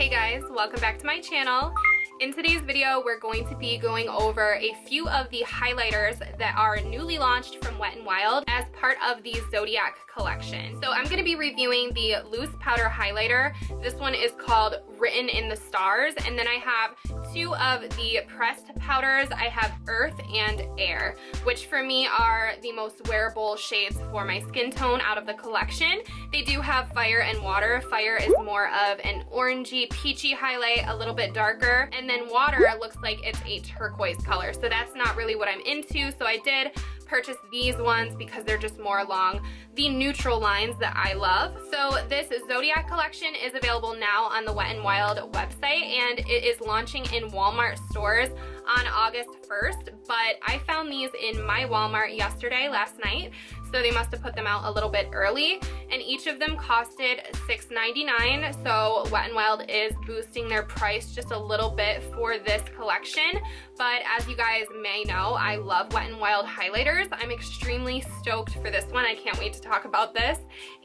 Hey guys, welcome back to my channel. In today's video, we're going to be going over a few of the highlighters that are newly launched from Wet n Wild as part of the Zodiac collection. So I'm going to be reviewing the loose powder highlighter. This one is called Written in the Stars, and then I have two of the pressed powders. I have Earth and Air, which for me are the most wearable shades for my skin tone out of the collection. They do have Fire and Water. Fire is more of an orangey, peachy highlight, a little bit darker, and then Water looks like it's a turquoise color. So that's not really what I'm into, so I did purchase these ones because they're just more along the neutral lines that I love. So this Zodiac collection is available now on the Wet n Wild website, and it is launching in Walmart stores on August 1st, but I found these in my Walmart last night, so they must have put them out a little bit early, and each of them costed $6.99, so Wet n Wild is boosting their price just a little bit for this collection. But as you guys may know, I love Wet n Wild highlighters. I'm extremely stoked for this one. I can't wait to talk about this,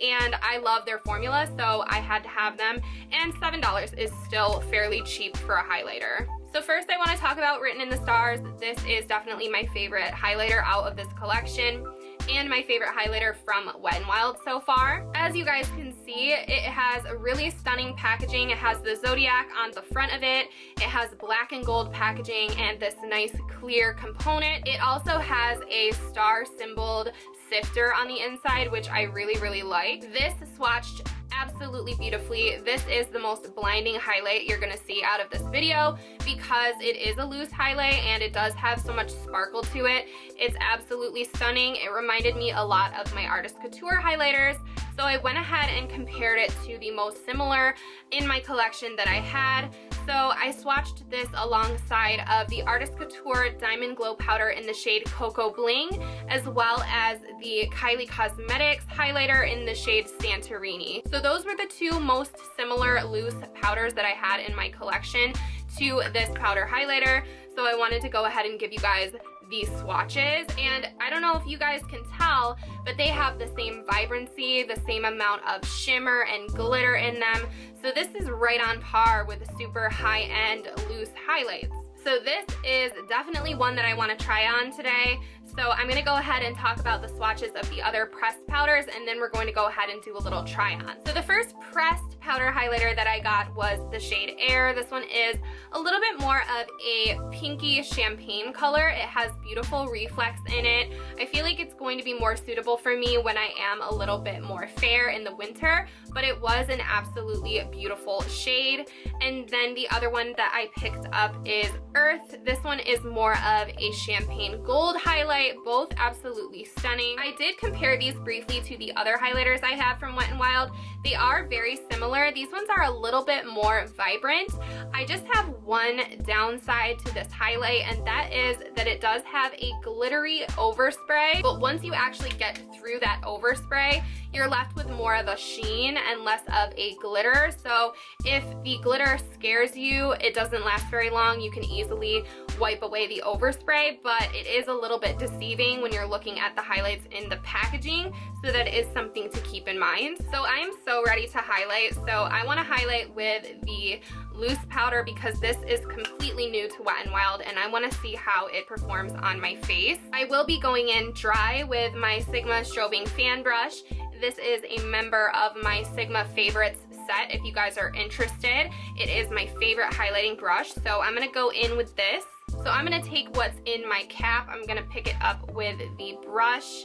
and I love their formula, so I had to have them, and $7 is still fairly cheap for a highlighter. So first I want to talk about Written in the Stars. This is definitely my favorite highlighter out of this collection, and my favorite highlighter from Wet n Wild so far. As you guys can see, it has a really stunning packaging. It has the Zodiac on the front of it. It has black and gold packaging and this nice clear component. It also has a star symboled sifter on the inside, which I really like. This swatched absolutely beautifully. This is the most blinding highlight you're gonna see out of this video because it is a loose highlight and it does have so much sparkle to it. It's absolutely stunning. It reminded me a lot of my Artist Couture highlighters, so I went ahead and compared it to the most similar in my collection that I had. So I swatched this alongside of the Artist Couture Diamond Glow Powder in the shade Cocoa Bling, as well as the Kylie Cosmetics highlighter in the shade Santorini. So those were the two most similar loose powders that I had in my collection to this powder highlighter. So I wanted to go ahead and give you guys these swatches, and I don't know if you guys can tell, but they have the same vibrancy, the same amount of shimmer and glitter in them. So this is right on par with super high-end loose highlights. So this is definitely one that I want to try on today. So I'm going to go ahead and talk about the swatches of the other pressed powders, and then we're going to go ahead and do a little try on. So the first pressed powder highlighter that I got was the shade Air. This one is a little bit more of a pinky champagne color. It has beautiful reflex in it. I feel like it's going to be more suitable for me when I am a little bit more fair in the winter, but it was an absolutely beautiful shade. And then the other one that I picked up is Earth. This one is more of a champagne gold highlight. Both absolutely stunning. I did compare these briefly to the other highlighters I have from Wet n Wild. They are very similar. These ones are a little bit more vibrant. I just have one downside to this highlight, and that is that it does have a glittery overspray, but once you actually get through that overspray, you're left with more of a sheen and less of a glitter. So if the glitter scares you, it doesn't last very long. You can easily wipe away the overspray, but it is a little bit deceiving when you're looking at the highlights in the packaging, so that is something to keep in mind. So I am so ready to highlight. So I want to highlight with the loose powder because this is completely new to Wet n Wild, and I want to see how it performs on my face. I will be going in dry with my Sigma Strobing Fan Brush. This is a member of my Sigma Favorites set if you guys are interested. It is my favorite highlighting brush, so I'm going to go in with this. So I'm going to take what's in my cap, I'm going to pick it up with the brush.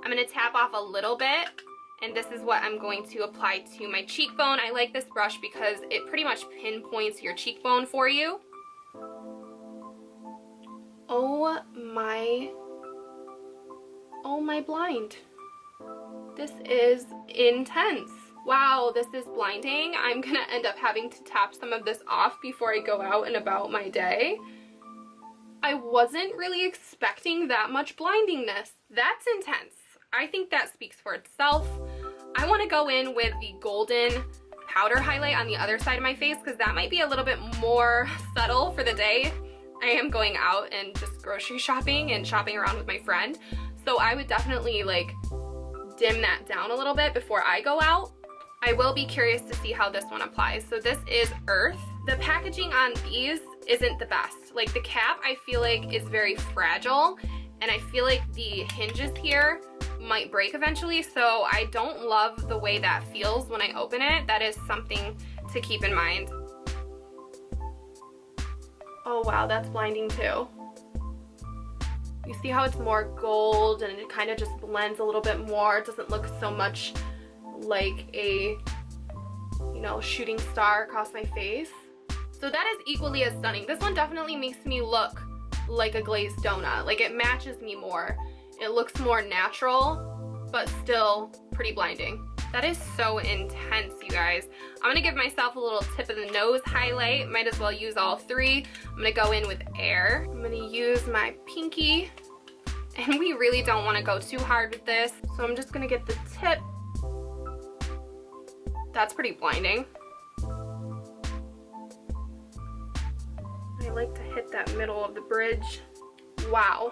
I'm going to tap off a little bit, and this is what I'm going to apply to my cheekbone. I like this brush because it pretty much pinpoints your cheekbone for you. Oh my blind. This is intense. Wow, this is blinding. I'm gonna end up having to tap some of this off before I go out and about my day. I wasn't really expecting that much blindingness. That's intense. I think that speaks for itself. I want to go in with the golden powder highlight on the other side of my face because that might be a little bit more subtle for the day. I am going out and just grocery shopping and shopping around with my friend, so I would definitely like dim that down a little bit before I go out. I will be curious to see how this one applies. So this is Earth. The packaging on these isn't the best. Like the cap I feel like is very fragile, and I feel like the hinges here might break eventually, so I don't love the way that feels when I open it. That is something to keep in mind. Oh wow, that's blinding too. You see how it's more gold and it kind of just blends a little bit more. It doesn't look so much like a, you know, shooting star across my face. So that is equally as stunning. This one definitely makes me look like a glazed donut. Like it matches me more. It looks more natural, but still pretty blinding. That is so intense, you guys. I'm gonna give myself a little tip of the nose highlight. Might as well use all three. I'm gonna go in with Air. I'm gonna use my pinky. And we really don't wanna go too hard with this. So I'm just gonna get the tip. That's pretty blinding. I like to hit that middle of the bridge. Wow.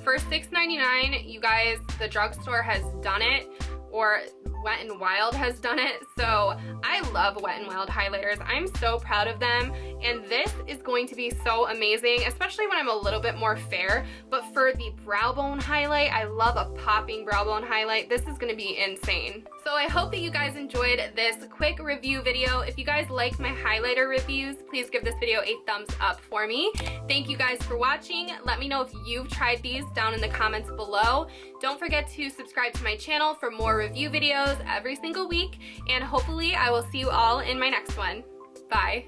For $6.99, you guys, the Drugstore has done it, or Wet n Wild has done it. So I love Wet n Wild highlighters. I'm so proud of them, and this is going to be so amazing, especially when I'm a little bit more fair. But for the brow bone highlight, I love a popping brow bone highlight. This is gonna be insane. So I hope that you guys enjoyed this quick review video. If you guys like my highlighter reviews, please give this video a thumbs up for me. Thank you guys for watching. Let me know if you've tried these down in the comments below. Don't forget to subscribe to my channel for more review videos every single week, and hopefully I will see you all in my next one. Bye.